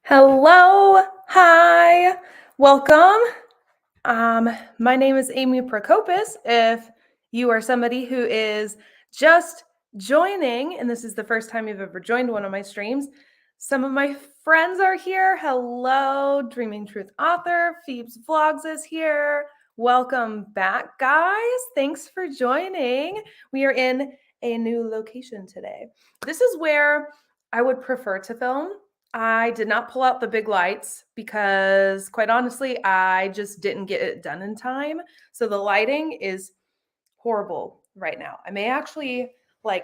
Hello, hi, welcome. My name is Amy Prokopis. If you are somebody who is just joining, and this is the first time you've ever joined one of my streams, some of my friends are here. Hello, Dreaming Truth author, Phoebe's Vlogs is here. Welcome back, guys. Thanks for joining. We are in a new location today. This is where I would prefer to film. I did not pull out the big lights because, quite honestly, I just didn't get it done in time. So the lighting is horrible right now. I may actually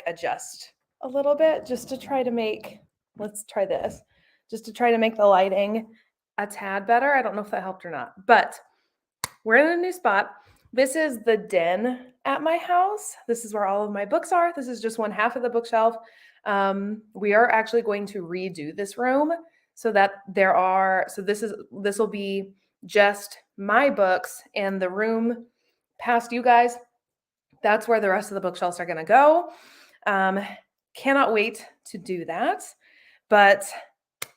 adjust a little bit just to try to make, let's try this, just to try to make the lighting a tad better. I don't know if that helped or not, but we're in a new spot. This is the den at my house. This is where all of my books are. This is just one half of the bookshelf. We are actually going to redo this room so that this will be just my books, and the room past you guys, that's where the rest of the bookshelves are going to go. Cannot wait to do that. But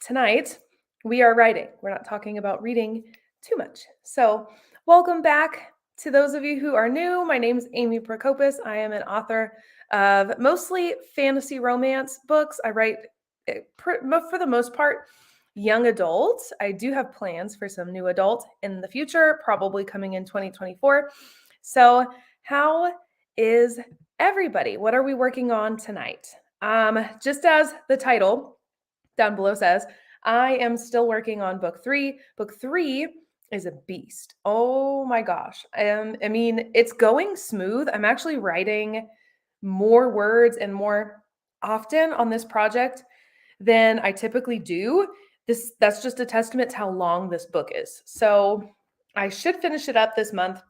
tonight we are writing. We're not talking about reading too much. So welcome back to those of you who are new. My name is Amy Prokopis. I am an author of mostly fantasy romance books. I write, for the most part, young adult. I do have plans for some new adult in the future, probably coming in 2024. So how is everybody? What are we working on tonight? Just as the title down below says, I am still working on book 3. Book 3 is a beast. Oh my gosh. I mean, it's going smooth. I'm actually writing more words and more often on this project than I typically do. That's just a testament to how long this book is. So I should finish it up this month.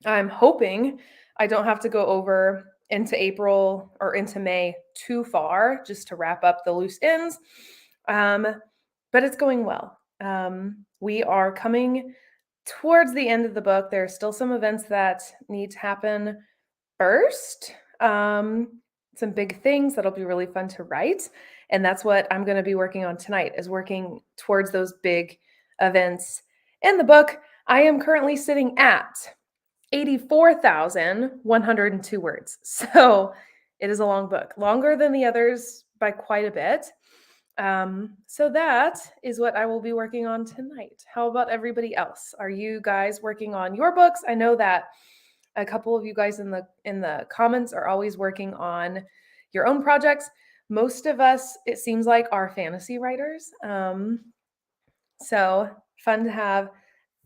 I'm hoping I don't have to go over into April or into May too far just to wrap up the loose ends. But it's going well. We are coming towards the end of the book. There are still some events that need to happen first. Some big things that'll be really fun to write. And that's what I'm going to be working on tonight, is working towards those big events in the book. I am currently sitting at 84,102 words. So it is a long book, longer than the others by quite a bit. So that is what I will be working on tonight. How about everybody else? Are you guys working on your books? I know that a couple of you guys in the comments are always working on your own projects. Most of us, it seems like, are fantasy writers. So fun to have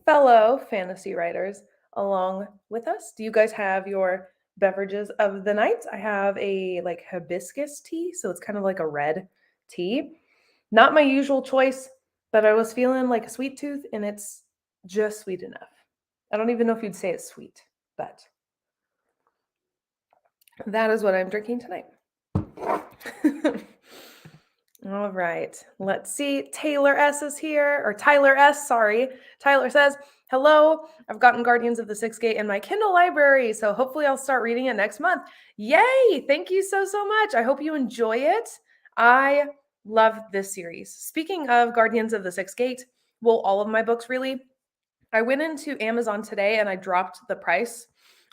fellow fantasy writers along with us. Do you guys have your beverages of the night. I have a like hibiscus tea, so it's kind of like a red tea. Not my usual choice, but I was feeling like a sweet tooth and it's just sweet enough. I don't even know if you'd say it's sweet, but that is what I'm drinking tonight. All right, let's see. Taylor S is here, or Tyler S, sorry. Tyler says, hello, I've gotten Guardians of the Sixth Gate in my Kindle library, so hopefully I'll start reading it next month. Yay, thank you so much. I hope you enjoy it. I love this series. Speaking of Guardians of the Sixth Gate, well, all of my books really, I went into Amazon today and I dropped the price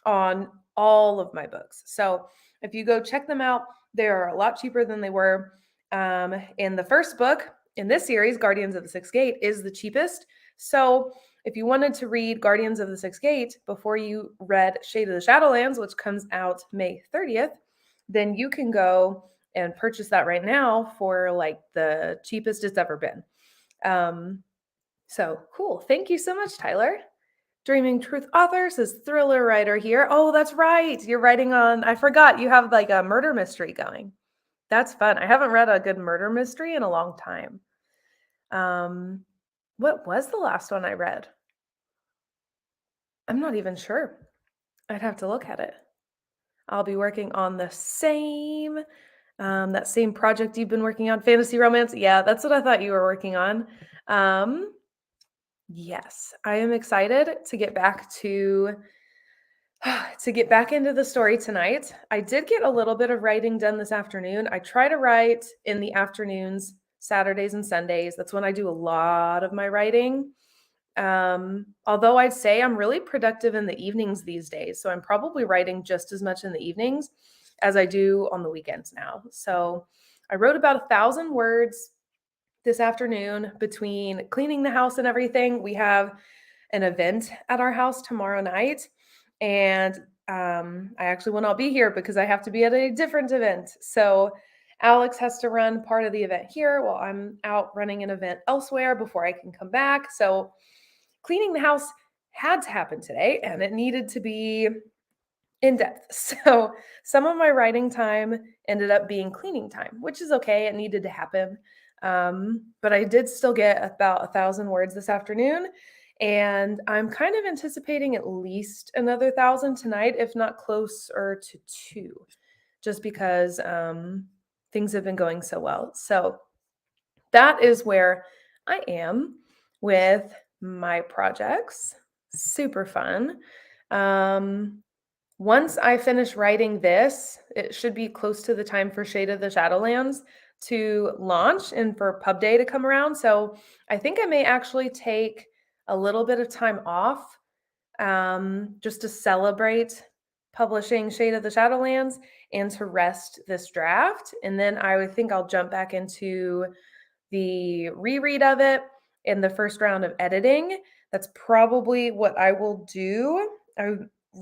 on all of my books. So if you go check them out, they are a lot cheaper than they were. And the first book in this series, Guardians of the Sixth Gate, is the cheapest. So if you wanted to read Guardians of the Sixth Gate before you read Shade of the Shadowlands, which comes out May 30th, then you can go and purchase that right now for like the cheapest it's ever been. So cool. Thank you so much, Tyler. Dreaming Truth Authors is thriller writer here. Oh, that's right. You're writing on, I forgot, you have like a murder mystery going. That's fun. I haven't read a good murder mystery in a long time. What was the last one I read? I'm not even sure. I'd have to look at it. I'll be working on the same, that same project you've been working on, fantasy romance. Yeah, that's what I thought you were working on. Yes, I am excited to get back to get back into the story tonight. I did get a little bit of writing done this afternoon. I try to write in the afternoons, Saturdays and Sundays. That's when I do a lot of my writing. Although I'd say I'm really productive in the evenings these days. So I'm probably writing just as much in the evenings as I do on the weekends now. So I wrote about 1,000 words this afternoon between cleaning the house and everything. We have an event at our house tomorrow night. And I actually will not be here because I have to be at a different event. So Alex has to run part of the event here while I'm out running an event elsewhere before I can come back. So cleaning the house had to happen today and it needed to be in depth. So some of my writing time ended up being cleaning time, which is okay. It needed to happen. But I did still get about 1,000 words this afternoon. And I'm kind of anticipating at least another 1,000 tonight, if not closer to 2, just because things have been going so well. So that is where I am with my projects. Super fun. Once I finish writing this, it should be close to the time for Shade of the Shadowlands to launch and for Pub Day to come around. So I think I may actually take a little bit of time off just to celebrate publishing Shade of the Shadowlands and to rest this draft. And then I would think I'll jump back into the reread of it in the first round of editing. That's probably what I will do. I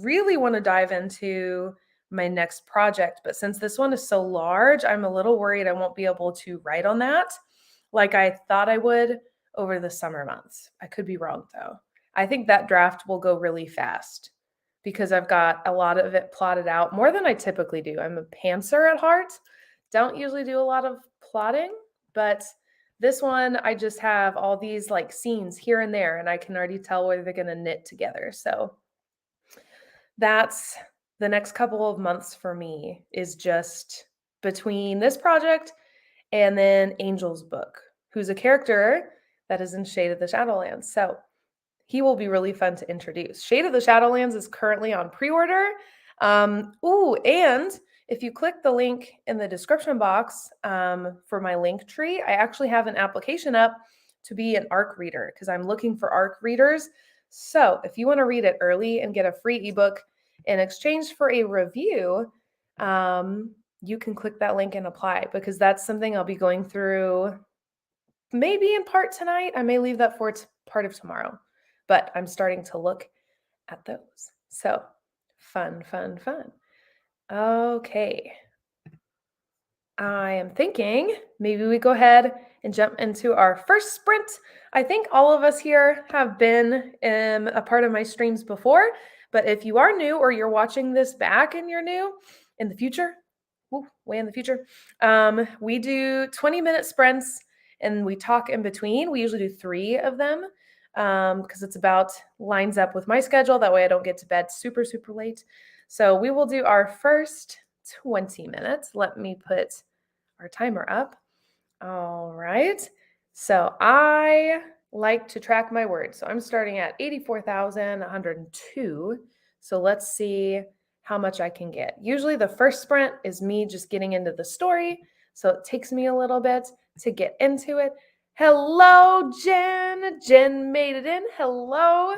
really want to dive into my next project, but since this one is so large, I'm a little worried I won't be able to write on that like I thought I would over the summer months. I could be wrong though. I think that draft will go really fast because I've got a lot of it plotted out more than I typically do. I'm a pantser at heart. Don't usually do a lot of plotting, but this one I just have all these like scenes here and there and I can already tell where they're going to knit together. So that's the next couple of months for me is just between this project and then Angel's book, who's a character that is in Shade of the Shadowlands. So he will be really fun to introduce. Shade of the Shadowlands is currently on pre-order. And if you click the link in the description box for my link tree, I actually have an application up to be an ARC reader because I'm looking for ARC readers. So if you want to read it early and get a free ebook in exchange for a review, you can click that link and apply because that's something I'll be going through maybe in part tonight. I may leave that for part of tomorrow, but I'm starting to look at those. So fun. Okay. I am thinking maybe we go ahead and jump into our first sprint. I think all of us here have been a part of my streams before, But if you are new or you're watching this back and you're new in the future, way in the future, we do 20-minute sprints and we talk in between. We usually do 3 of them because it's about lines up with my schedule. That way I don't get to bed super, super late. So we will do our first 20 minutes. Let me put our timer up. All right. So I like to track my words. So I'm starting at 84,102. So let's see how much I can get. Usually the first sprint is me just getting into the story. So it takes me a little bit to get into it. Hello, Jen. Jen made it in. Hello.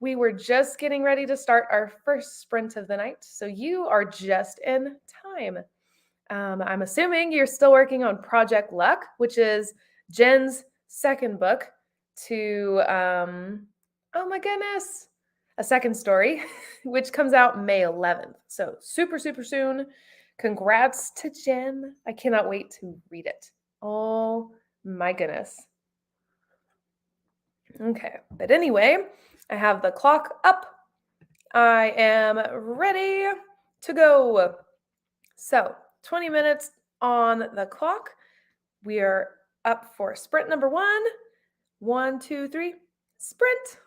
We were just getting ready to start our first sprint of the night. So you are just in time. I'm assuming you're still working on Project Luck, which is Jen's second book to, oh my goodness, a second story, which comes out May 11th. So super, super soon. Congrats to Jen. I cannot wait to read it. Oh my goodness. Okay, but anyway, I have the clock up. I am ready to go. So 20 minutes on the clock. We are up for sprint number 1. 1, 2, 3, sprint.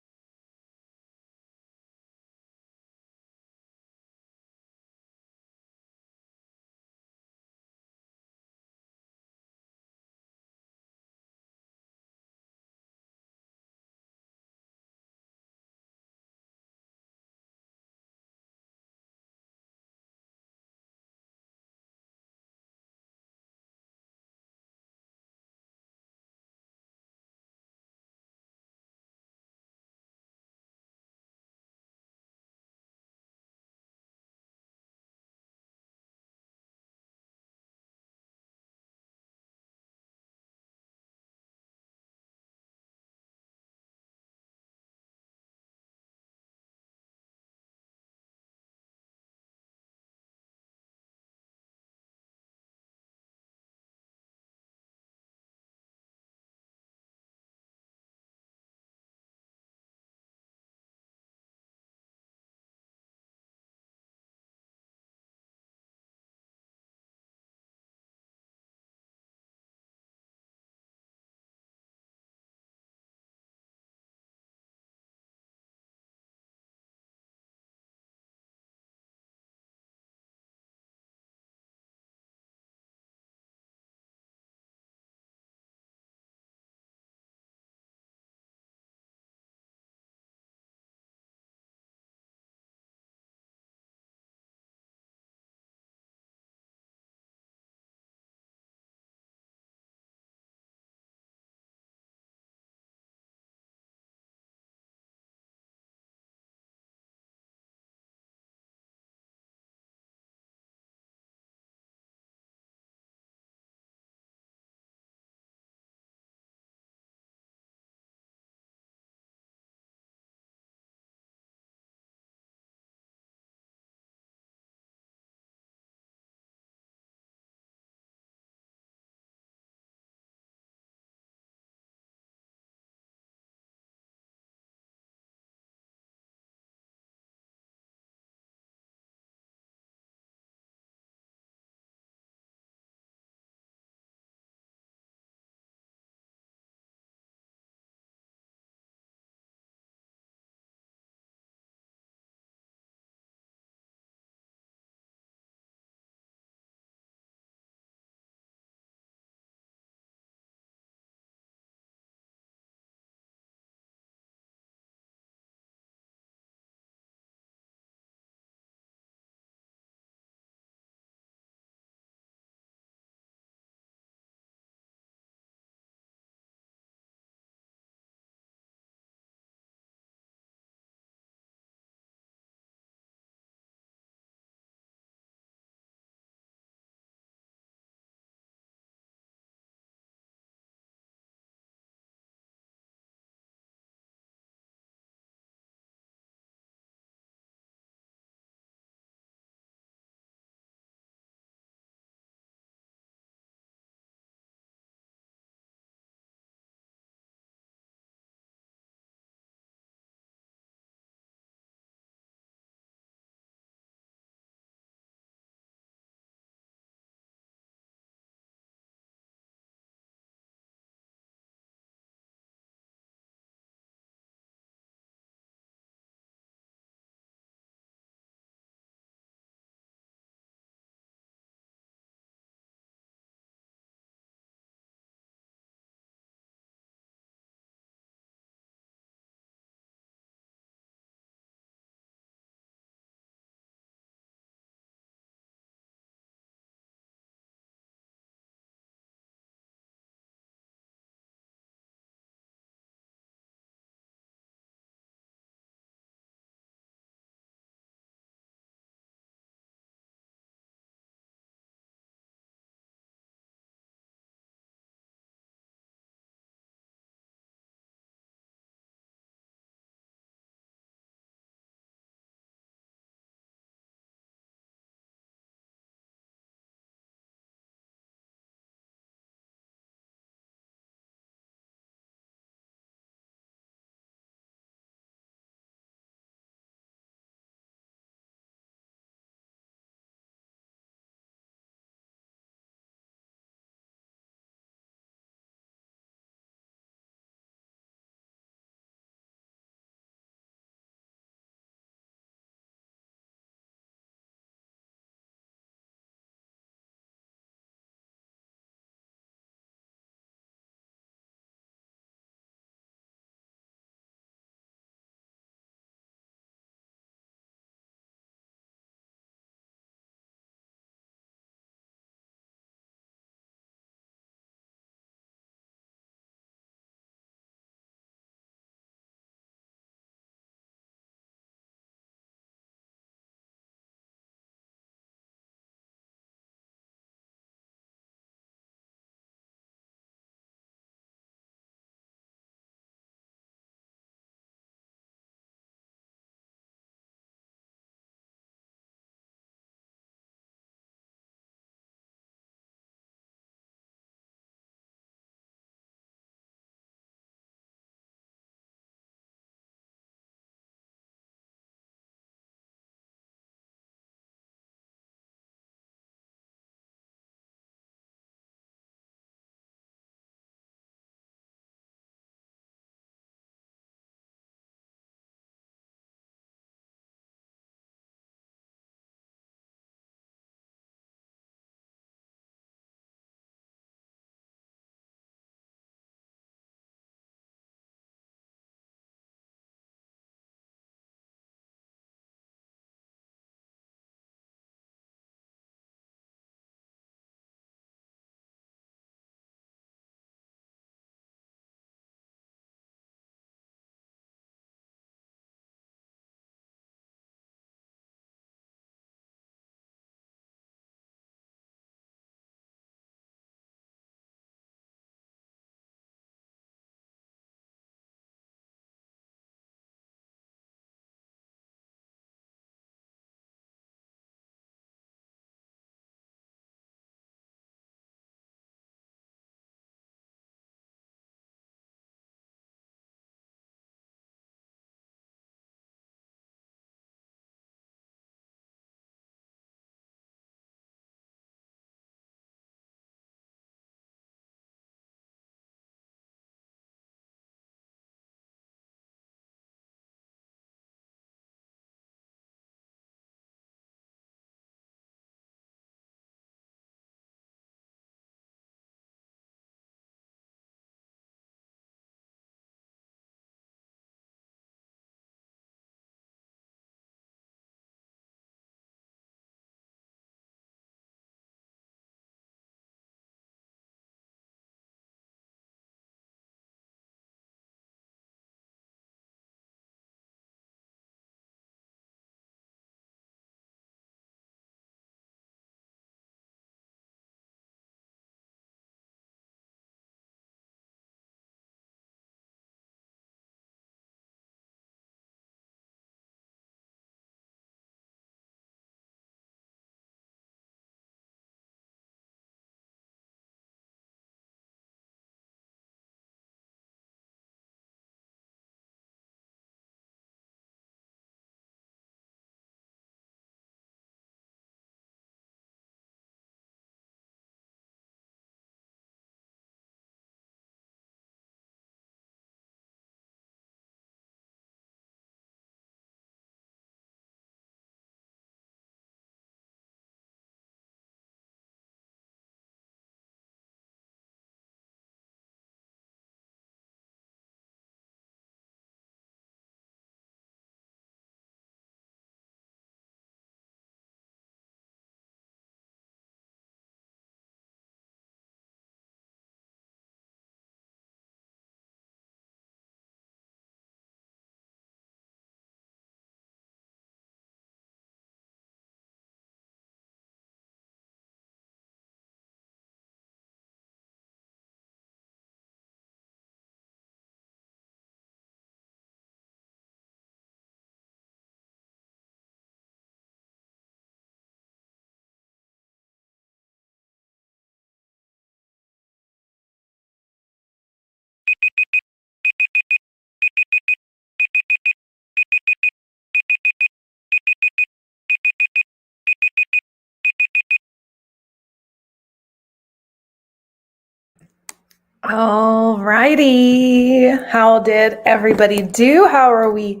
All righty. How did everybody do? How are we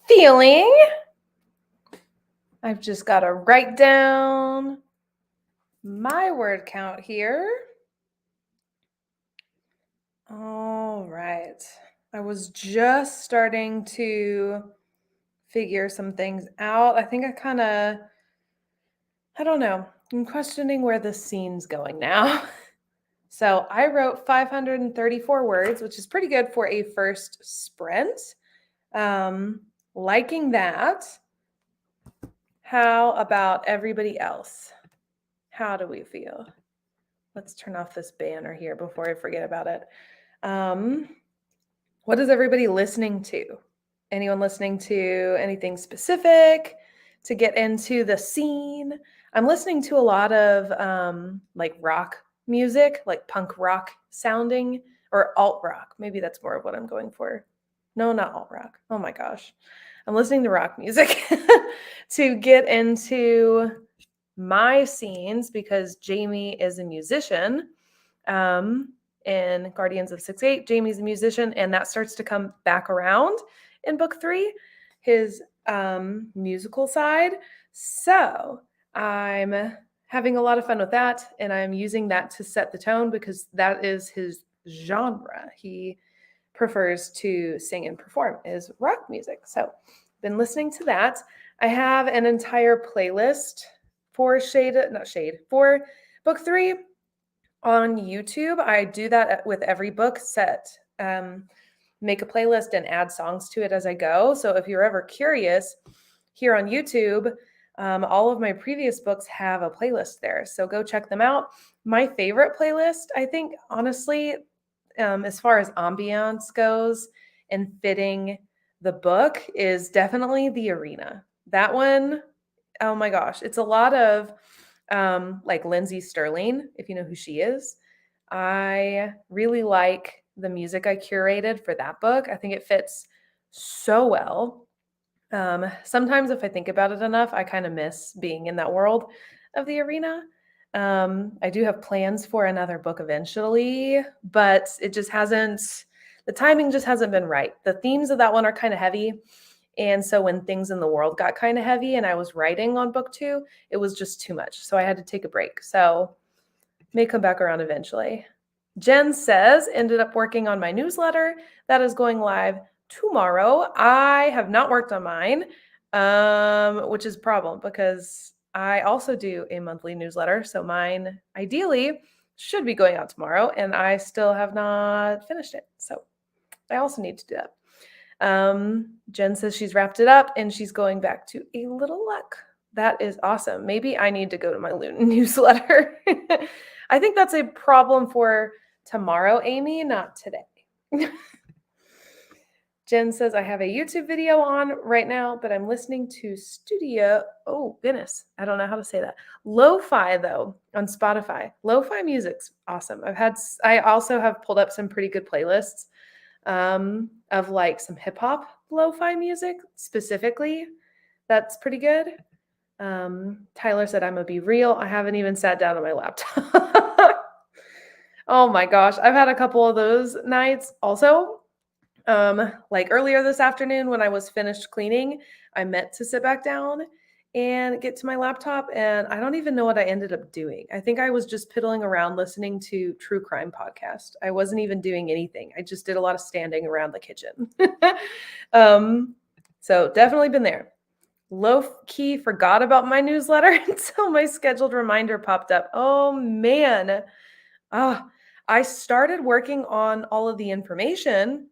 feeling? I've just got to write down my word count here. All right. I was just starting to figure some things out. I think I don't know. I'm questioning where the scene's going now. So I wrote 534 words, which is pretty good for a first sprint. Liking that. How about everybody else? How do we feel? Let's turn off this banner here before I forget about it. What is everybody listening to? Anyone listening to anything specific to get into the scene? I'm listening to a lot of like rock music, like punk rock sounding, or alt rock. Maybe that's more of what I'm going for. No, not alt rock. Oh my gosh. I'm listening to rock music to get into my scenes because Jamie is a musician. In Guardians of 6-8, Jamie's a musician, and that starts to come back around in book 3, his musical side. So I'm having a lot of fun with that, and I'm using that to set the tone because that is his genre. He prefers to sing and perform is rock music. So been listening to that. I have an entire playlist for for book 3 on YouTube. I do that with every book set. Make a playlist and add songs to it as I go. So if you're ever curious, here on YouTube, all of my previous books have a playlist there. So go check them out. My favorite playlist, I think, honestly, as far as ambiance goes and fitting the book, is definitely The Arena. That one, oh my gosh, it's a lot of like Lindsay Sterling, if you know who she is. I really like the music I curated for that book. I think it fits so well. Sometimes, if I think about it enough, I kind of miss being in that world of The Arena. I do have plans for another book eventually, but the timing just hasn't been right. The themes of that one are kind of heavy. And so when things in the world got kind of heavy and I was writing on book 2, it was just too much. So I had to take a break. So may come back around eventually. Jen says, ended up working on my newsletter that is going live tomorrow. I have not worked on mine, which is a problem because I also do a monthly newsletter. So mine ideally should be going out tomorrow, and I still have not finished it. So I also need to do that. Jen says she's wrapped it up and she's going back to A Little Luck. That is awesome. Maybe I need to go to my newsletter. I think that's a problem for tomorrow, Amy, not today. Jen says, I have a YouTube video on right now, but I'm listening to oh goodness, I don't know how to say that. Lo-fi though, on Spotify. Lo-fi music's awesome. I also have pulled up some pretty good playlists of like some hip hop lo-fi music specifically. That's pretty good. Tyler said, I'm gonna be real. I haven't even sat down on my laptop. Oh my gosh. I've had a couple of those nights also. Like earlier this afternoon when I was finished cleaning, I meant to sit back down and get to my laptop, and I don't even know what I ended up doing. I think I was just piddling around listening to true crime podcast. I wasn't even doing anything. I just did a lot of standing around the kitchen. So definitely been there. Low-key forgot about my newsletter until my scheduled reminder popped up. Oh man. I started working on all of the information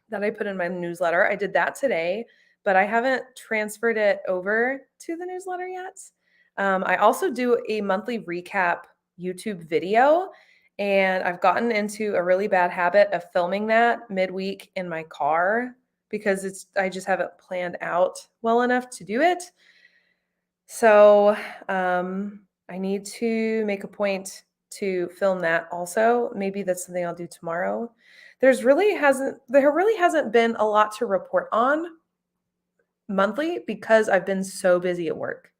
that I put in my newsletter. I did that today, but I haven't transferred it over to the newsletter yet. I also do a monthly recap YouTube video, and I've gotten into a really bad habit of filming that midweek in my car because I just haven't planned out well enough to do it. So I need to make a point to film that also. Maybe that's something I'll do tomorrow. There really hasn't been a lot to report on monthly because I've been so busy at work.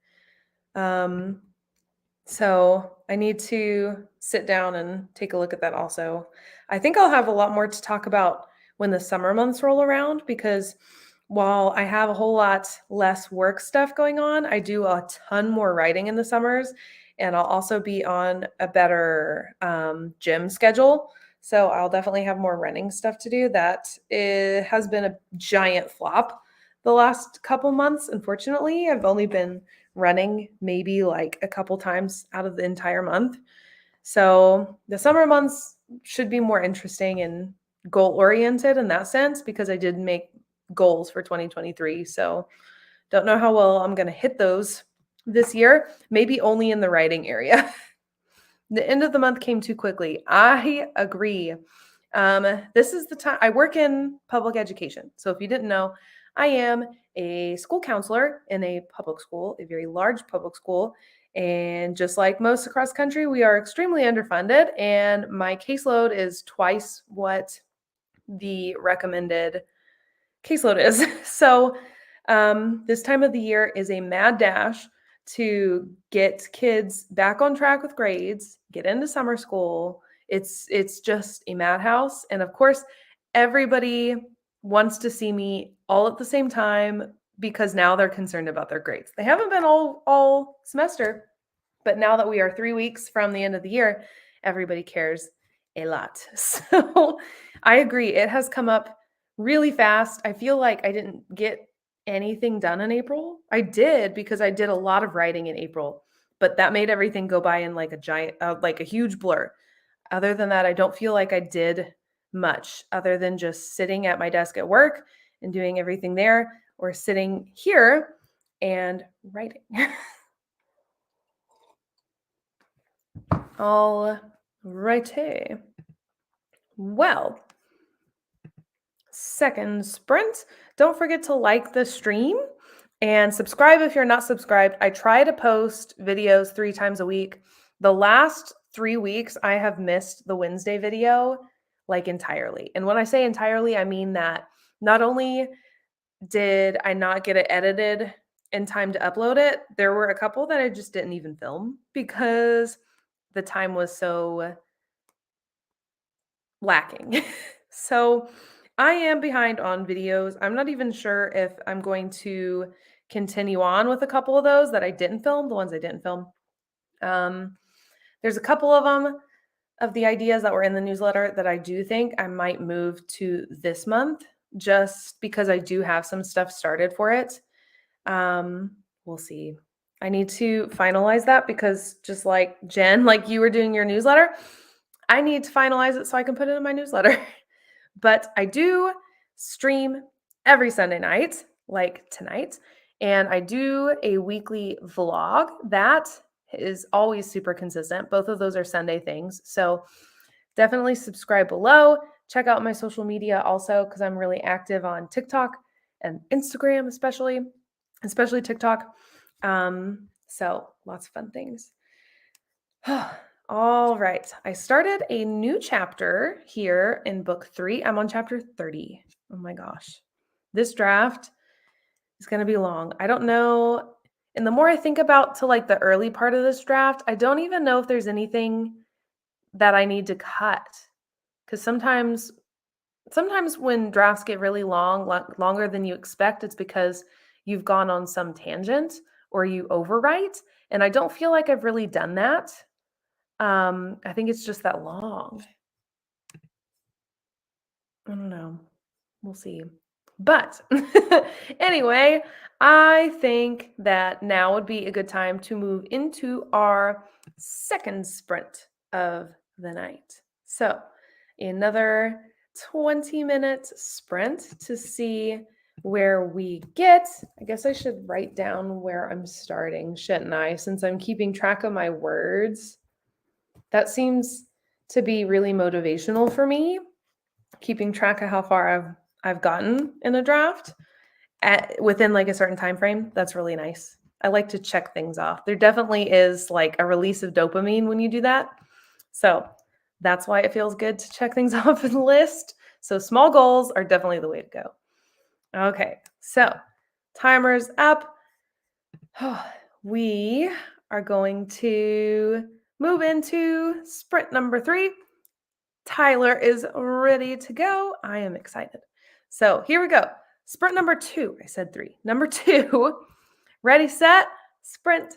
So I need to sit down and take a look at that also. I think I'll have a lot more to talk about when the summer months roll around because while I have a whole lot less work stuff going on, I do a ton more writing in the summers. And I'll also be on a better gym schedule. So I'll definitely have more running stuff to do. That has been a giant flop the last couple months. Unfortunately, I've only been running maybe like a couple times out of the entire month. So the summer months should be more interesting and goal oriented in that sense because I did make goals for 2023. So don't know how well I'm going to hit those this year, maybe only in the writing area. The end of the month came too quickly. I agree. This is the time I work in public education. So if you didn't know, I am a school counselor in a public school, a very large public school. And just like most across country, we are extremely underfunded. And my caseload is twice what the recommended caseload is. So this time of the year is a mad dash to get kids back on track with grades, get into summer school. It's just a madhouse. And of course, everybody wants to see me all at the same time because now they're concerned about their grades. They haven't been all semester, but now that we are 3 weeks from the end of the year, everybody cares a lot. So I agree. It has come up really fast. I feel like I didn't get anything done in April. I did because I did a lot of writing in April, but that made everything go by in like a giant, like a huge blur. Other than that, I don't feel like I did much other than just sitting at my desk at work and doing everything there or sitting here and writing. All righty. Well, second sprint. Don't forget to like the stream and subscribe if you're not subscribed. I try to post videos 3 times a week. The last 3 weeks, I have missed the Wednesday video like entirely. And when I say entirely, I mean that not only did I not get it edited in time to upload it, there were a couple that I just didn't even film because the time was so lacking. So I am behind on videos. I'm not even sure if I'm going to continue on with a couple of those that I didn't film, the ones I didn't film. There's a couple of them of the ideas that were in the newsletter that I do think I might move to this month just because I do have some stuff started for it. We'll see. I need to finalize that because just like Jen, like you were doing your newsletter, I need to finalize it so I can put it in my newsletter. But I do stream every Sunday night, like tonight, and I do a weekly vlog that is always super consistent. Both of those are Sunday things. So definitely subscribe below. Check out my social media also because I'm really active on TikTok and Instagram, especially TikTok. So lots of fun things. All right. I started a new chapter here in book 3. I'm on chapter 30. Oh my gosh. This draft is going to be long. I don't know. And the more I think about to like the early part of this draft, I don't even know if there's anything that I need to cut. Because sometimes when drafts get really long, longer than you expect, it's because you've gone on some tangent or you overwrite. And I don't feel like I've really done that. I think it's just that long. I don't know. We'll see. But anyway, I think that now would be a good time to move into our second sprint of the night. So, another 20-minute sprint to see where we get. I guess I should write down where I'm starting, shouldn't I? Since I'm keeping track of my words. That seems to be really motivational for me, keeping track of how far I've gotten in a draft within like a certain time frame. That's really nice. I like to check things off. There definitely is like a release of dopamine when you do that. So that's why it feels good to check things off in the list. So small goals are definitely the way to go. Okay, so timer's up. We are going to move into sprint number 3. Tyler is ready to go. I am excited. So here we go. Sprint number 2. I said 3. Number 2. Ready, set, sprint.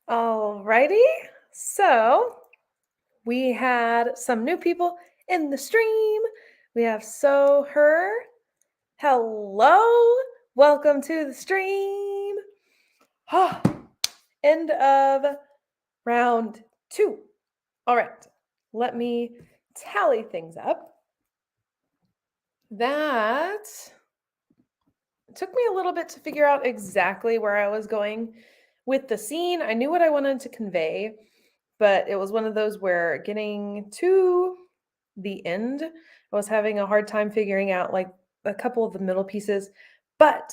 Alrighty. So we had some new people in the stream. We have Her. Hello. Welcome to the stream. End of round 2. All right. Let me tally things up. That took me a little bit to figure out exactly where I was going with the scene. I knew what I wanted to convey, but it was one of those where getting to the end, I was having a hard time figuring out like a couple of the middle pieces, but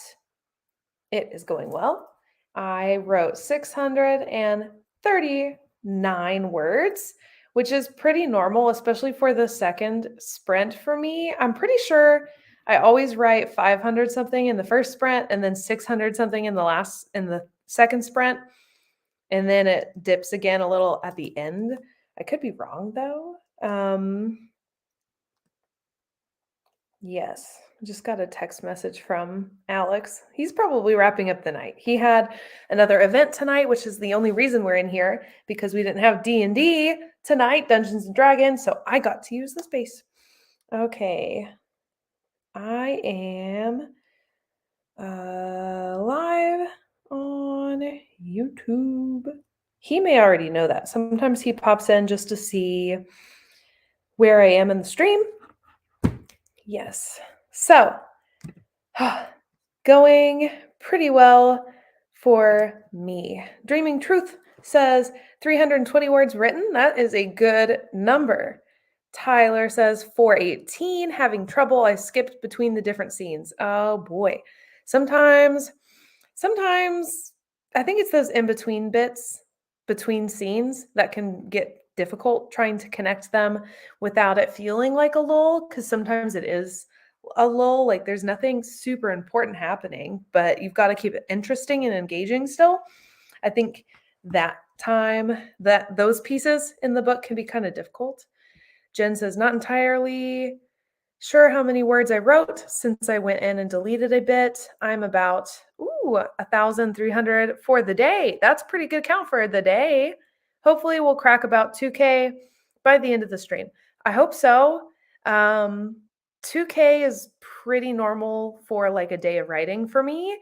it is going well. I wrote 639 words, which is pretty normal, especially for the second sprint for me. I'm pretty sure I always write 500 something in the first sprint and then 600 something in the second sprint. And then it dips again a little at the end. I could be wrong though. Yes, just got a text message from Alex. He's probably wrapping up the night. He had another event tonight, which is the only reason we're in here, because we didn't have D&D tonight, Dungeons and Dragons, so I got to use the space. Okay. I am live on YouTube. He may already know that. Sometimes he pops in just to see where I am in the stream. Yes. So, going pretty well for me. Dreaming Truth says 320 words written. That is a good number. Tyler says 418, having trouble. I skipped between the different scenes. Oh boy. Sometimes I think it's those in-between bits between scenes that can get difficult trying to connect them without it feeling like a lull, because sometimes it is a lull, like there's nothing super important happening, but you've got to keep it interesting and engaging still. I think that those pieces in the book can be kind of difficult. Jen says, not entirely sure how many words I wrote since I went in and deleted a bit. I'm about 1,300 for the day. That's a pretty good count for the day. Hopefully we'll crack about 2K by the end of the stream. I hope so. 2K is pretty normal for like a day of writing for me.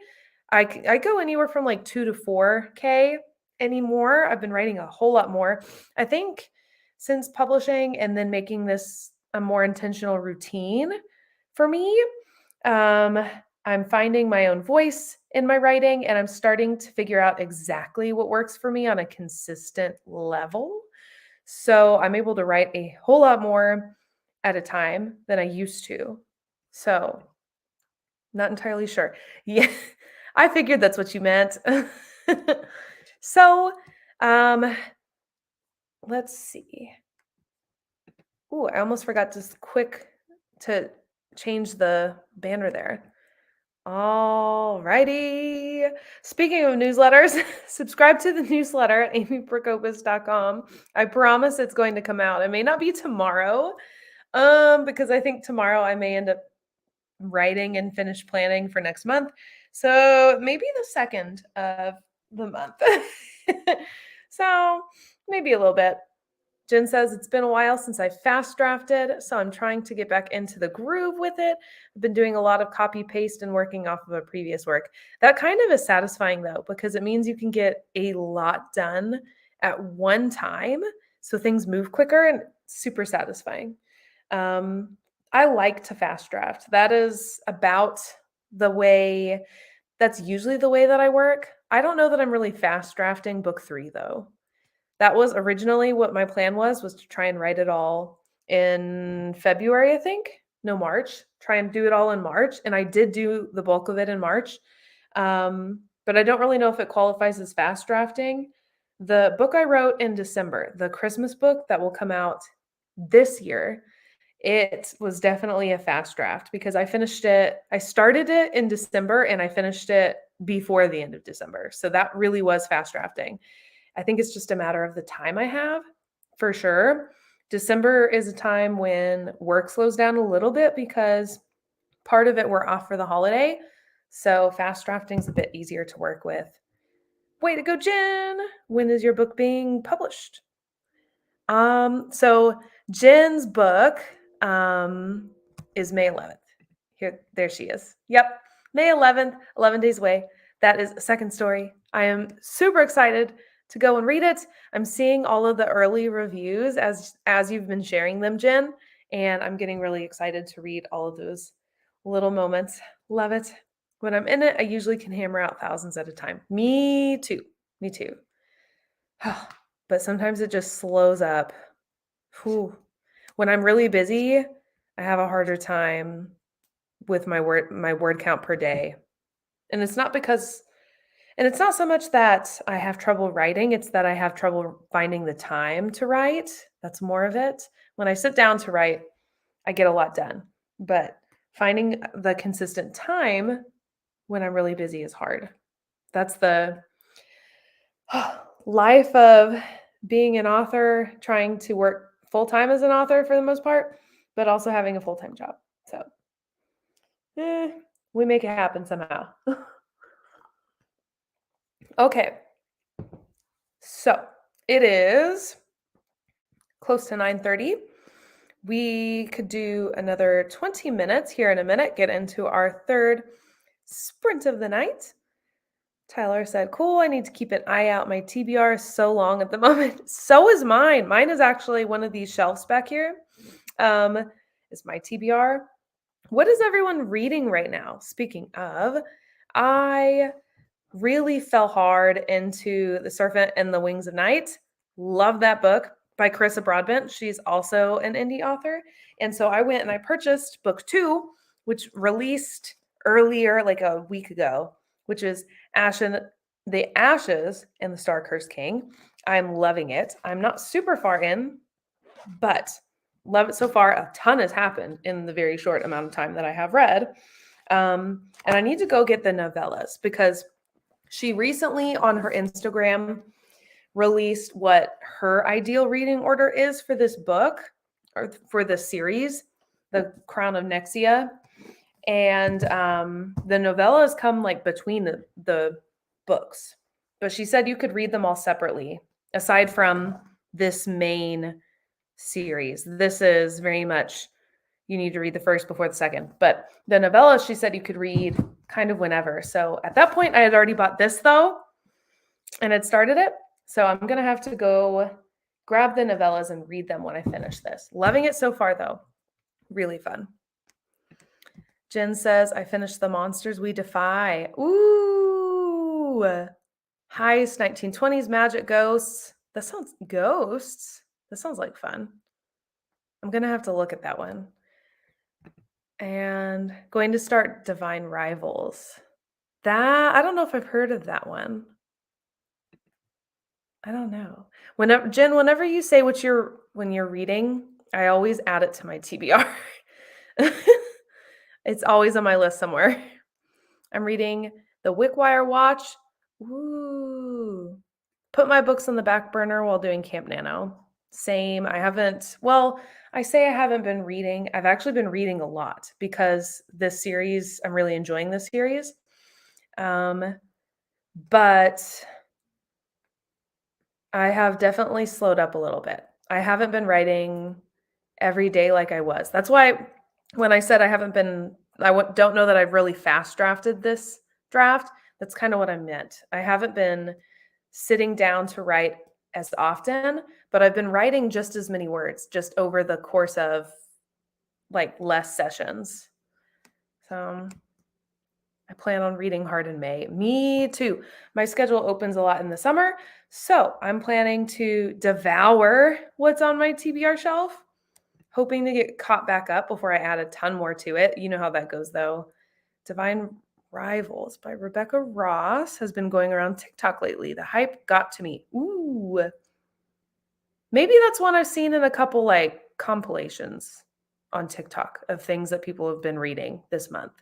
I go anywhere from like 2 to 4K anymore. I've been writing a whole lot more. I think since publishing and then making this a more intentional routine for me, I'm finding my own voice in my writing, and I'm starting to figure out exactly what works for me on a consistent level. So I'm able to write a whole lot more at a time than I used to. So not entirely sure. Yeah, I figured that's what you meant. So let's see. Ooh, I almost forgot to change the banner there. All righty. Speaking of newsletters, subscribe to the newsletter at amyprokopis.com. I promise it's going to come out. It may not be tomorrow, because I think tomorrow I may end up writing and finish planning for next month. So maybe the 2nd of the month. So maybe a little bit. Jen says, it's been a while since I fast drafted, so I'm trying to get back into the groove with it. I've been doing a lot of copy paste and working off of a previous work. That kind of is satisfying though, because it means you can get a lot done at one time. So things move quicker and super satisfying. I like to fast draft. That is about that's usually the way that I work. I don't know that I'm really fast drafting book 3 though. That was originally what my plan was to try and write it all in February, I think. No, March. Try and do it all in March. And I did do the bulk of it in March. But I don't really know if it qualifies as fast drafting. The book I wrote in December, the Christmas book that will come out this year, it was definitely a fast draft because I started it in December and I finished it before the end of December. So that really was fast drafting. I think it's just a matter of the time I have, for sure. December is a time when work slows down a little bit because part of it we're off for the holiday. So fast drafting is a bit easier to work with. Way to go, Jen. When is your book being published? So Jen's book is May 11th. There she is. Yep. May 11th, 11 days away. That is a second story. I am super excited to go and read it. I'm seeing all of the early reviews as you've been sharing them, Jen, and I'm getting really excited to read all of those little moments. Love it. When I'm in it, I usually can hammer out thousands at a time. Me too. Me too. But sometimes it just slows up. Whew. When I'm really busy, I have a harder time with my word count per day. And it's not so much that I have trouble writing, it's that I have trouble finding the time to write. That's more of it. When I sit down to write, I get a lot done. But finding the consistent time when I'm really busy is hard. That's the life of being an author, trying to work full-time as an author for the most part, but also having a full-time job. So we make it happen somehow. Okay. So it is close to 9:30. We could do another 20 minutes here in a minute, get into our third sprint of the night. Tyler said, cool, I need to keep an eye out. My TBR is so long at the moment. So is mine. Mine is actually one of these shelves back here. Is my TBR. What is everyone reading right now? Speaking of, I really fell hard into The Serpent and the Wings of Night. Love that book by Carissa Broadbent. She's also an indie author. And so I went and I purchased book 2, which released earlier, like a week ago, which is The Ashes and the Star-Cursed King. I'm loving it. I'm not super far in, but love it so far. A ton has happened in the very short amount of time that I have read. And I need to go get the novellas because she recently on her Instagram released what her ideal reading order is for this book or for the series, The Crown of Nexia. And the novellas come like between the books. But she said you could read them all separately, aside from this main series. This is very much you need to read the first before the second. But the novellas, she said you could read kind of whenever. So at that point, I had already bought this though, and had started it. So I'm going to have to go grab the novellas and read them when I finish this. Loving it so far though. Really fun. Jen says, I finished The Monsters We Defy. Ooh. Heist, 1920s, magic, ghosts. That sounds ghosts. That sounds like fun. I'm going to have to look at that one. And going to start Divine Rivals. I don't know if I've heard of that one. I don't know. Jen, whenever you say when you're reading, I always add it to my TBR. It's always on my list somewhere. I'm reading The Wickwire Watch. Ooh. Put my books on the back burner while doing Camp Nano. Same. I haven't been reading. I've actually been reading a lot because this series, I'm really enjoying this series. But I have definitely slowed up a little bit. I haven't been writing every day like I was. That's why when I said I don't know that I've really fast drafted this draft. That's kind of what I meant. I haven't been sitting down to write as often, but I've been writing just as many words just over the course of like less sessions. So I plan on reading hard in May. Me too. My schedule opens a lot in the summer, so I'm planning to devour what's on my TBR shelf, hoping to get caught back up before I add a ton more to it. You know how that goes though. Divine Rivals by Rebecca Ross has been going around TikTok lately. The hype got to me. Ooh. Maybe that's one I've seen in a couple like compilations on TikTok of things that people have been reading this month.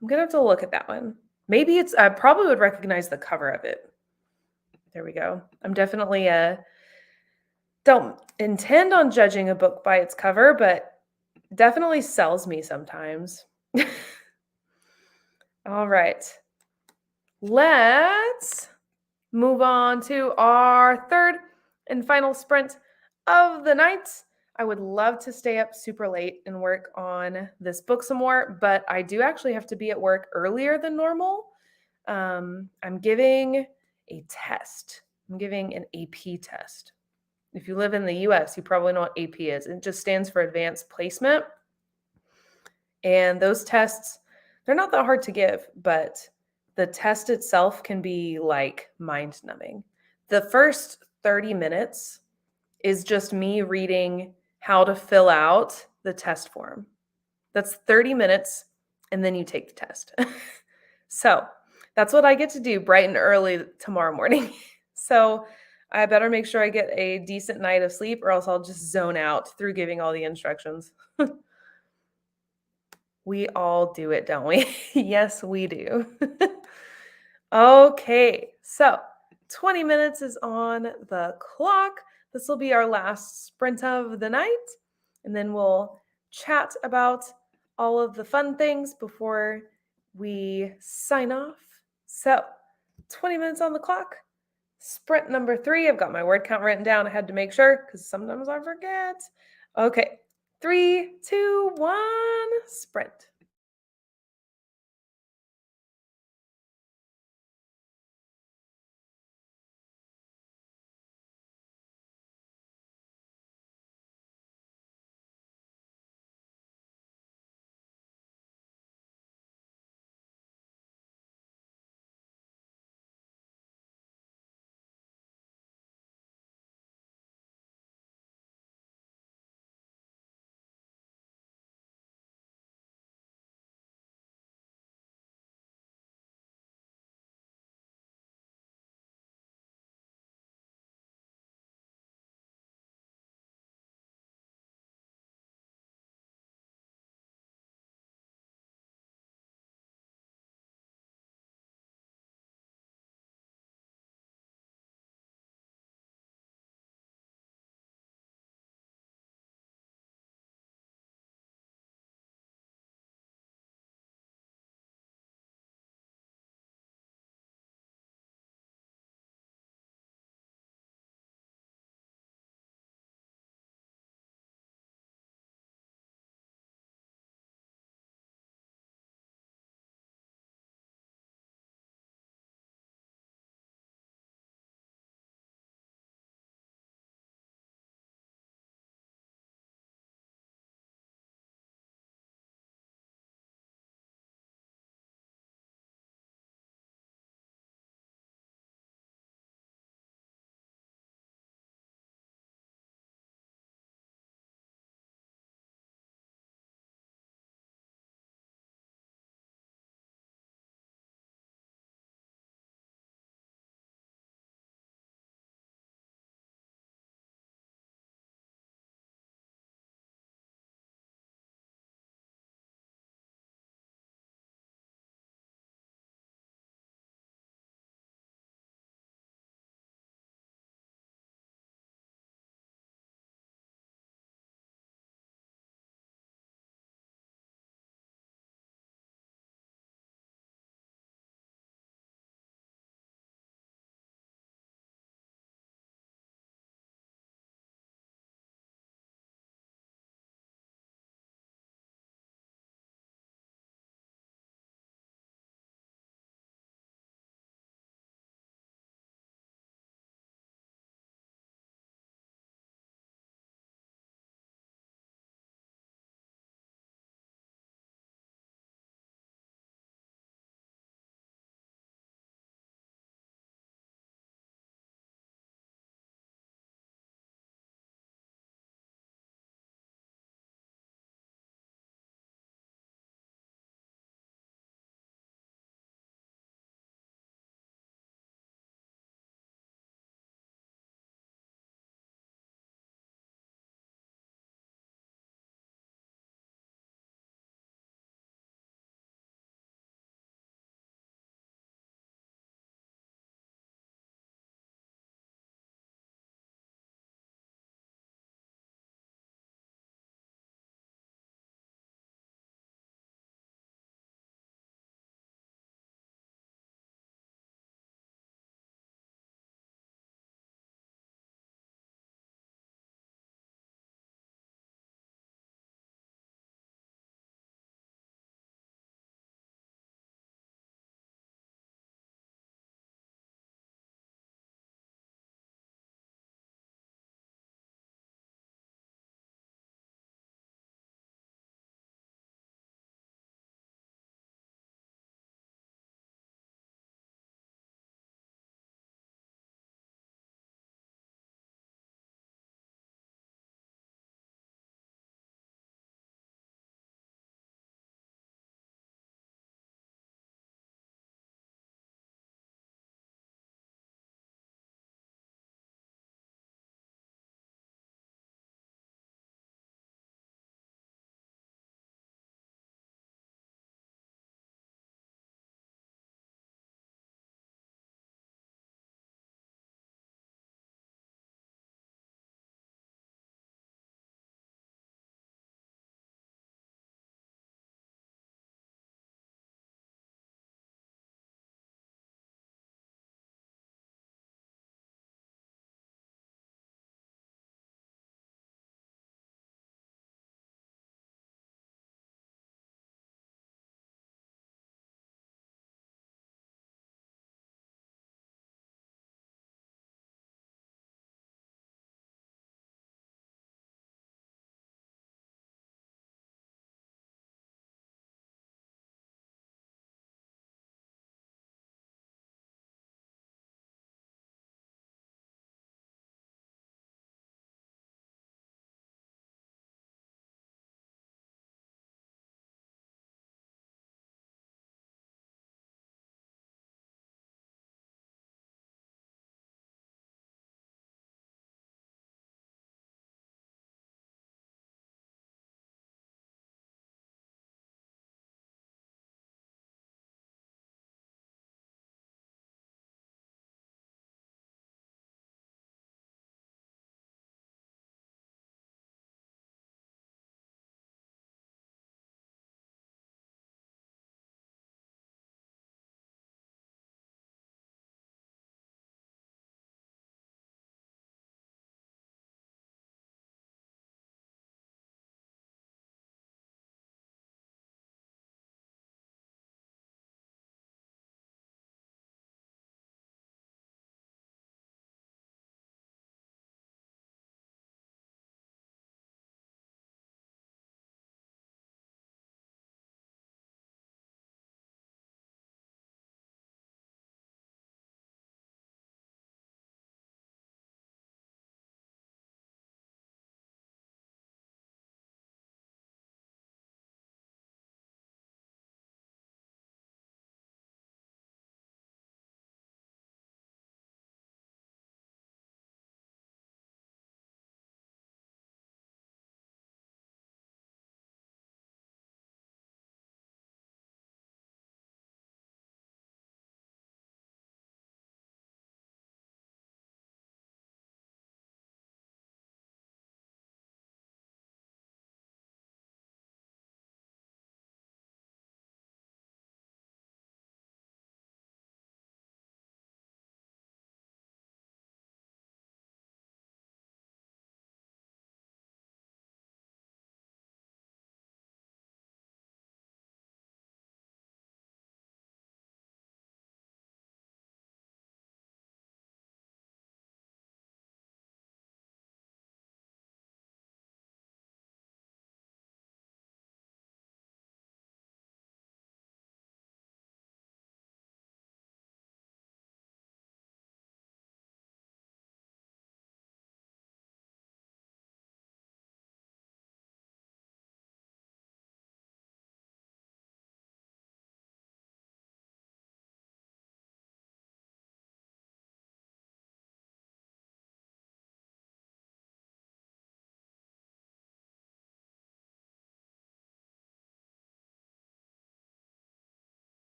I'm going to have to look at that one. Maybe I probably would recognize the cover of it. There we go. I'm definitely don't intend on judging a book by its cover, but definitely sells me sometimes. All right. Let's move on to our third and final sprint of the night. I would love to stay up super late and work on this book some more, but I do actually have to be at work earlier than normal. I'm giving a test. I'm giving an AP test. If you live in the US, you probably know what AP is. It just stands for Advanced Placement. And those tests, they're not that hard to give, but the test itself can be like mind numbing. The first 30 minutes is just me reading how to fill out the test form. That's 30 minutes, and then you take the test. So that's what I get to do bright and early tomorrow morning. So I better make sure I get a decent night of sleep, or else I'll just zone out through giving all the instructions. We all do it, don't we? Yes, we do. Okay, so 20 minutes is on the clock. This will be our last sprint of the night, and then we'll chat about all of the fun things before we sign off. So, 20 minutes on the clock. Sprint number 3. I've got my word count written down. I had to make sure because sometimes I forget. Okay, 3, 2, 1, sprint.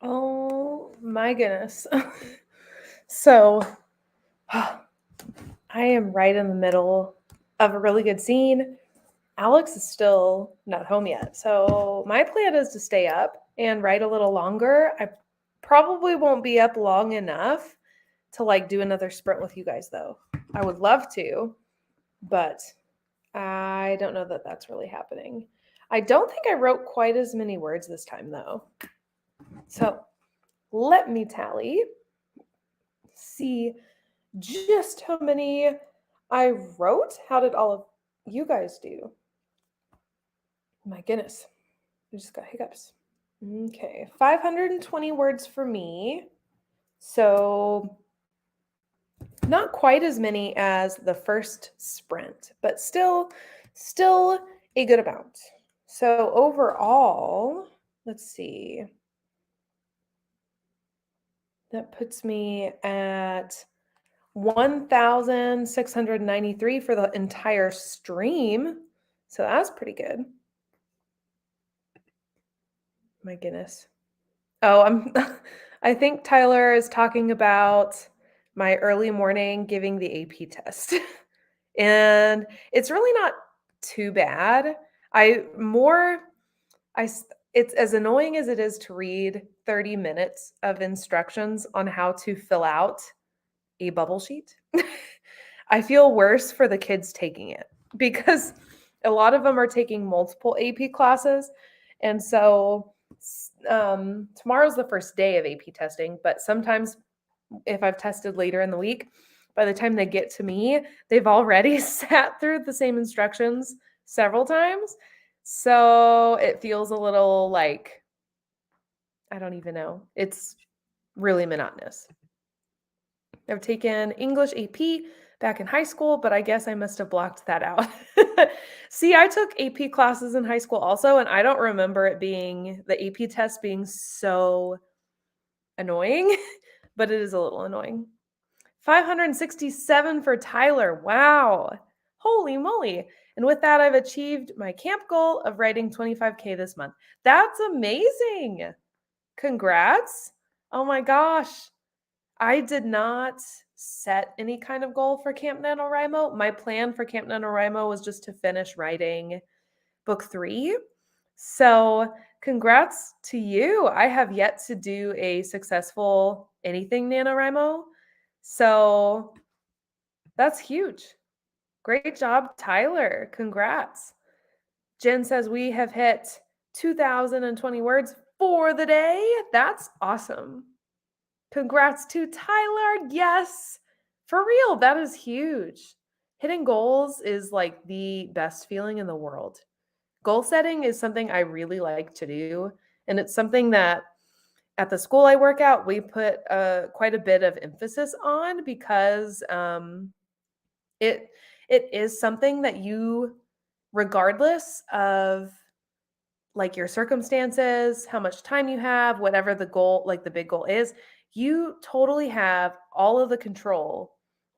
Oh my goodness. So, I am right in the middle of a really good scene. Alex is still not home yet. So, my plan is to stay up and write a little longer. I probably won't be up long enough to like do another sprint with you guys though. I would love to, but I don't know that that's really happening. I don't think I wrote quite as many words this time though. So, let me tally. See just how many I wrote. How did all of you guys do? My goodness, I just got hiccups. Okay, 520 words for me. So not quite as many as the first sprint, but still a good amount. So overall, let's see. That puts me at 1,693 for the entire stream. So that's pretty good. My goodness. Oh, I think Tyler is talking about my early morning giving the AP test. And it's really not too bad. It's as annoying as it is to read 30 minutes of instructions on how to fill out a bubble sheet. I feel worse for the kids taking it because a lot of them are taking multiple AP classes. And so tomorrow's the first day of AP testing, but sometimes if I've tested later in the week, by the time they get to me, they've already sat through the same instructions several times. So it feels a little like, I don't even know. It's really monotonous. I've taken English AP back in high school, but I guess I must have blocked that out. See, I took AP classes in high school also, and I don't remember the AP test being so annoying, but it is a little annoying. 567 for Tyler. Wow. Holy moly. And with that, I've achieved my camp goal of writing 25K this month. That's amazing. Congrats. Oh my gosh. I did not set any kind of goal for Camp NaNoWriMo. My plan for Camp NaNoWriMo was just to finish writing book 3. So congrats to you. I have yet to do a successful anything NaNoWriMo. So that's huge. Great job, Tyler. Congrats. Jen says we have hit 2,020 words for the day. That's awesome. Congrats to Tyler. Yes, for real. That is huge. Hitting goals is like the best feeling in the world. Goal setting is something I really like to do. And it's something that at the school I work at, we put quite a bit of emphasis on because it is something that you, regardless of like your circumstances, how much time you have, whatever the goal, like the big goal is, you totally have all of the control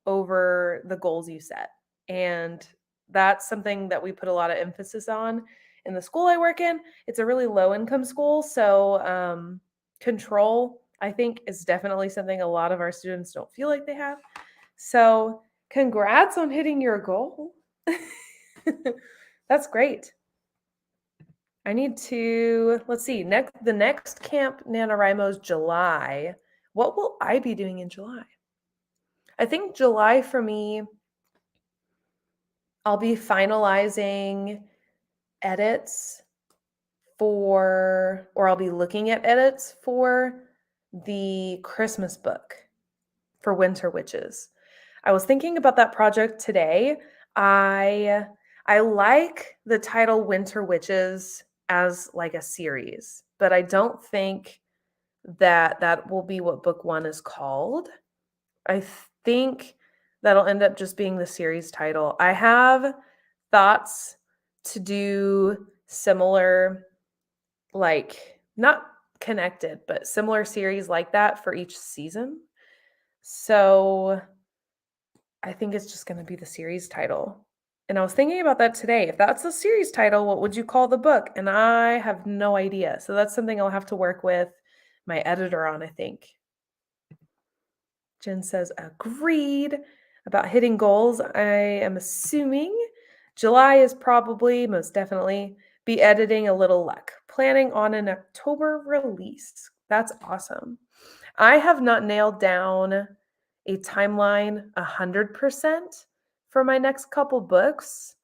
over the goals you set. And that's something that we put a lot of emphasis on in the school I work in. It's a really low income school. So control, I think, is definitely something a lot of our students don't feel like they have. So congrats on hitting your goal. That's great. I need to, let's see, the next Camp NaNoWriMo is July. What will I be doing in July? I think July for me, I'll be finalizing edits or I'll be looking at edits for the Christmas book for Winter Witches. I was thinking about that project today. I like the title Winter Witches as like a series, but I don't think that will be what book 1 is called. I think that'll end up just being the series title. I have thoughts to do similar, like not connected, but similar series like that for each season. So I think it's just going to be the series title. And I was thinking about that today. If that's the series title, what would you call the book? And I have no idea. So that's something I'll have to work with my editor on, I think. Jen says, agreed about hitting goals. I am assuming July is probably, most definitely, be editing a little luck. Planning on an October release. That's awesome. I have not nailed down a timeline 100% for my next couple books.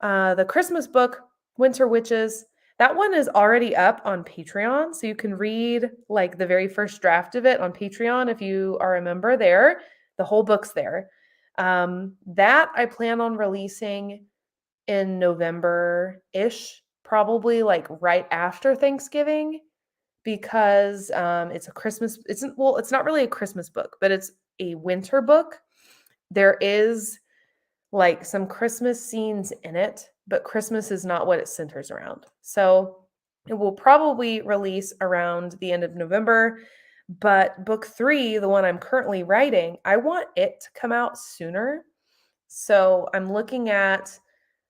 The Christmas book, Winter Witches, that one is already up on Patreon. So you can read like the very first draft of it on Patreon if you are a member there. The whole book's there. That I plan on releasing in November-ish, probably like right after Thanksgiving, because it's a Christmas, it's not really a Christmas book, but it's a winter book. There is like some Christmas scenes in it, but Christmas is not what it centers around. So it will probably release around the end of November. But book 3, the one I'm currently writing, I want it to come out sooner. So I'm looking at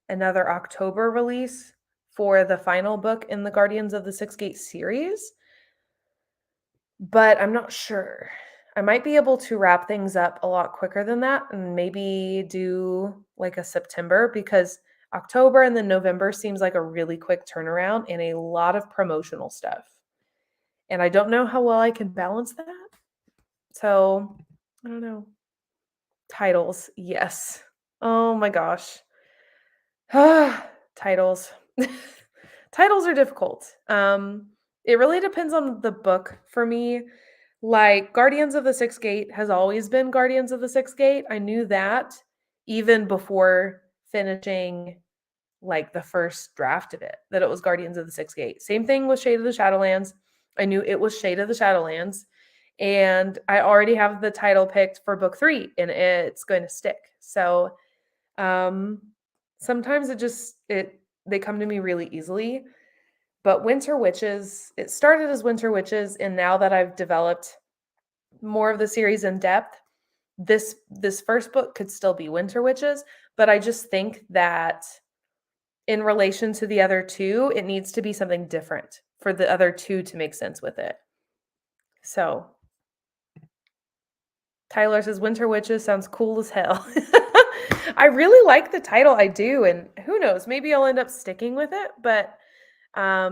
another October release for the final book in the Guardians of the Six Gate series. But I'm not sure. I might be able to wrap things up a lot quicker than that and maybe do like a September, because October and then November seems like a really quick turnaround and a lot of promotional stuff. And I don't know how well I can balance that. So I don't know. Titles. Yes. Oh my gosh. Titles. Titles are difficult. It really depends on the book for me. Like Guardians of the Sixth Gate has always been Guardians of the Sixth Gate. I knew that even before finishing like the first draft of it, that it was Guardians of the Sixth Gate. Same thing with Shade of the Shadowlands. I knew it was Shade of the Shadowlands. And I already have the title picked for book 3 and it's going to stick. So sometimes they come to me really easily. But Winter Witches, it started as Winter Witches, and now that I've developed more of the series in depth, this first book could still be Winter Witches, but I just think that in relation to the other two, it needs to be something different for the other two to make sense with it. So Tyler says Winter Witches sounds cool as hell. I really like the title, I do, and who knows, maybe I'll end up sticking with it, but I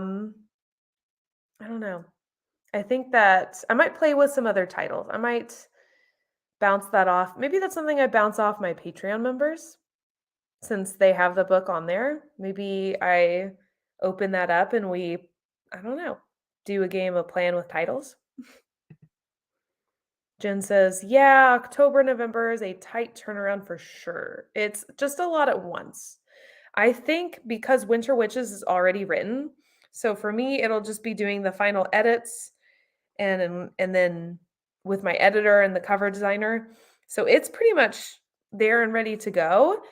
don't know. I think that I might play with some other titles. I might bounce that off. Maybe that's something I bounce off my Patreon members since they have the book on there. Maybe I open that up and I don't know, do a game of playing with titles. Jen says, yeah, October, November is a tight turnaround for sure. It's just a lot at once. I think because Winter Witches is already written, so for me, it'll just be doing the final edits and then with my editor and the cover designer. So it's pretty much there and ready to go.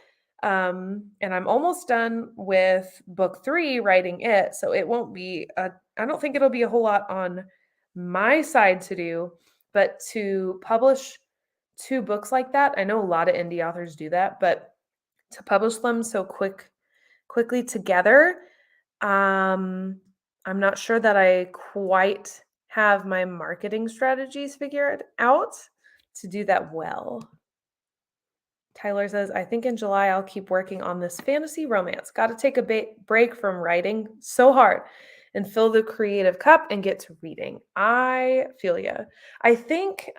And I'm almost done with book 3 writing it. So it won't be I don't think it'll be a whole lot on my side to do, but to publish 2 books like that, I know a lot of indie authors do that, but to publish them so quickly together, I'm not sure that I quite have my marketing strategies figured out to do that well. Tyler says, I think in July I'll keep working on this fantasy romance. Got to take a break from writing so hard and fill the creative cup and get to reading. I feel ya. I think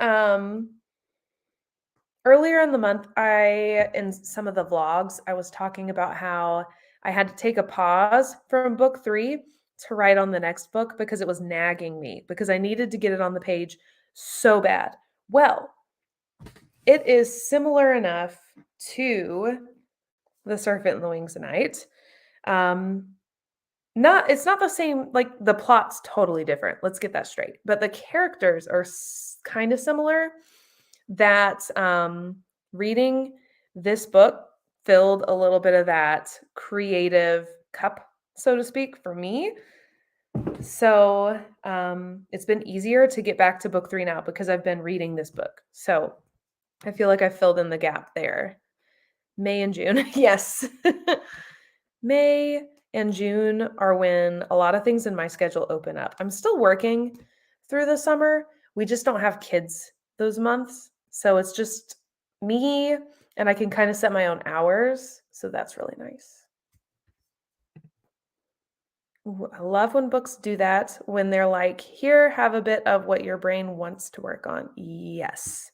earlier in the month, in some of the vlogs, I was talking about how I had to take a pause from book 3 to write on the next book because it was nagging me, because I needed to get it on the page so bad. Well, it is similar enough to The Serpent and the Wings of Night. It's not the same, like the plot's totally different. Let's get that straight. But the characters are kind of similar. That reading this book filled a little bit of that creative cup, so to speak, for me. So it's been easier to get back to book 3 now because I've been reading this book. So I feel like I filled in the gap there. May and June. Yes. May and June are when a lot of things in my schedule open up. I'm still working through the summer. We just don't have kids those months. So it's just me, and I can kind of set my own hours. So that's really nice. Ooh, I love when books do that, when they're like, here, have a bit of what your brain wants to work on. Yes.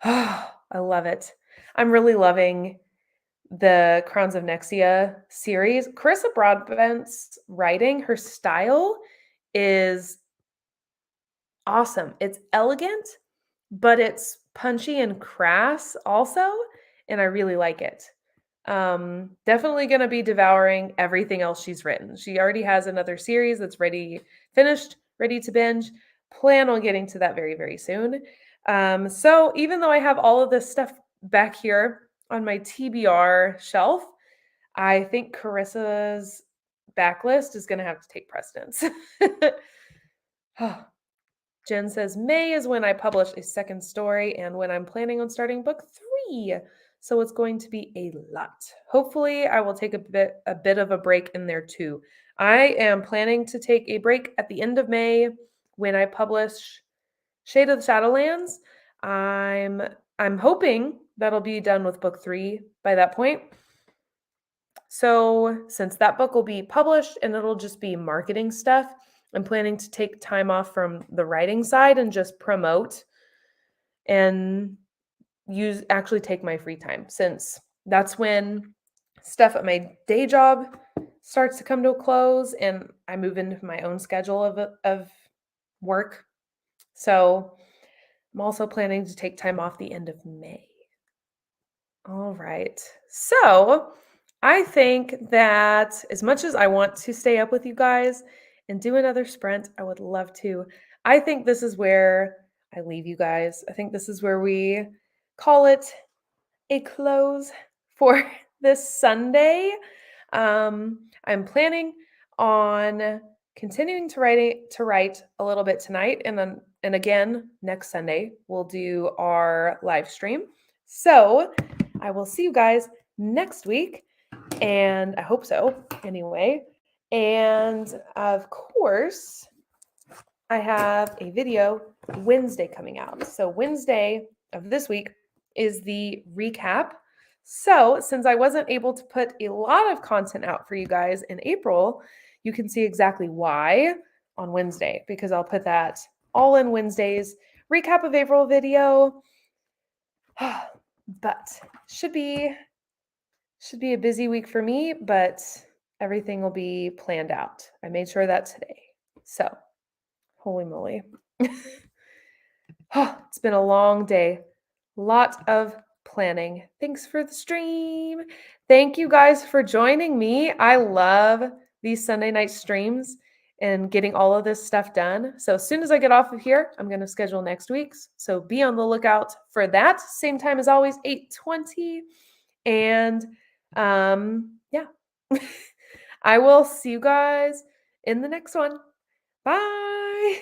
I love it. I'm really loving the Crowns of Nexia series. Carissa Broadbent's writing, her style is awesome. It's elegant, but it's punchy and crass also, and I really like it. Definitely going to be devouring everything else she's written. She already has another series that's finished, ready to binge. Plan on getting to that very, very soon. So even though I have all of this stuff back here on my TBR shelf, I think Carissa's backlist is going to have to take precedence. Jen says, May is when I publish a second story and when I'm planning on starting book 3. So it's going to be a lot. Hopefully, I will take a bit of a break in there too. I am planning to take a break at the end of May when I publish Shade of the Shadowlands. I'm hoping that'll be done with book 3 by that point. So, since that book will be published and it'll just be marketing stuff, I'm planning to take time off from the writing side and just promote and actually take my free time, since that's when stuff at my day job starts to come to a close and I move into my own schedule of work. So, I'm also planning to take time off the end of May. All right. So I think that as much as I want to stay up with you guys and do another sprint, I would love to. I think this is where I leave you guys. I think this is where we call it a close for this Sunday. I'm planning on continuing to write a little bit tonight, and again next Sunday we'll do our live stream. So I will see you guys next week, and I hope so anyway. And of course, I have a video Wednesday coming out. So Wednesday of this week is the recap. So since I wasn't able to put a lot of content out for you guys in April, you can see exactly why on Wednesday, because I'll put that all in Wednesday's recap of April video. But should be a busy week for me, but everything will be planned out. I made sure that today. So, holy moly. It's been a long day. Lot of planning. Thanks for the stream. Thank you guys for joining me. I love these Sunday night streams and getting all of this stuff done. So as soon as I get off of here, I'm going to schedule next week's. So be on the lookout for that. Same time as always, 8:20. And yeah. I will see you guys in the next one. Bye.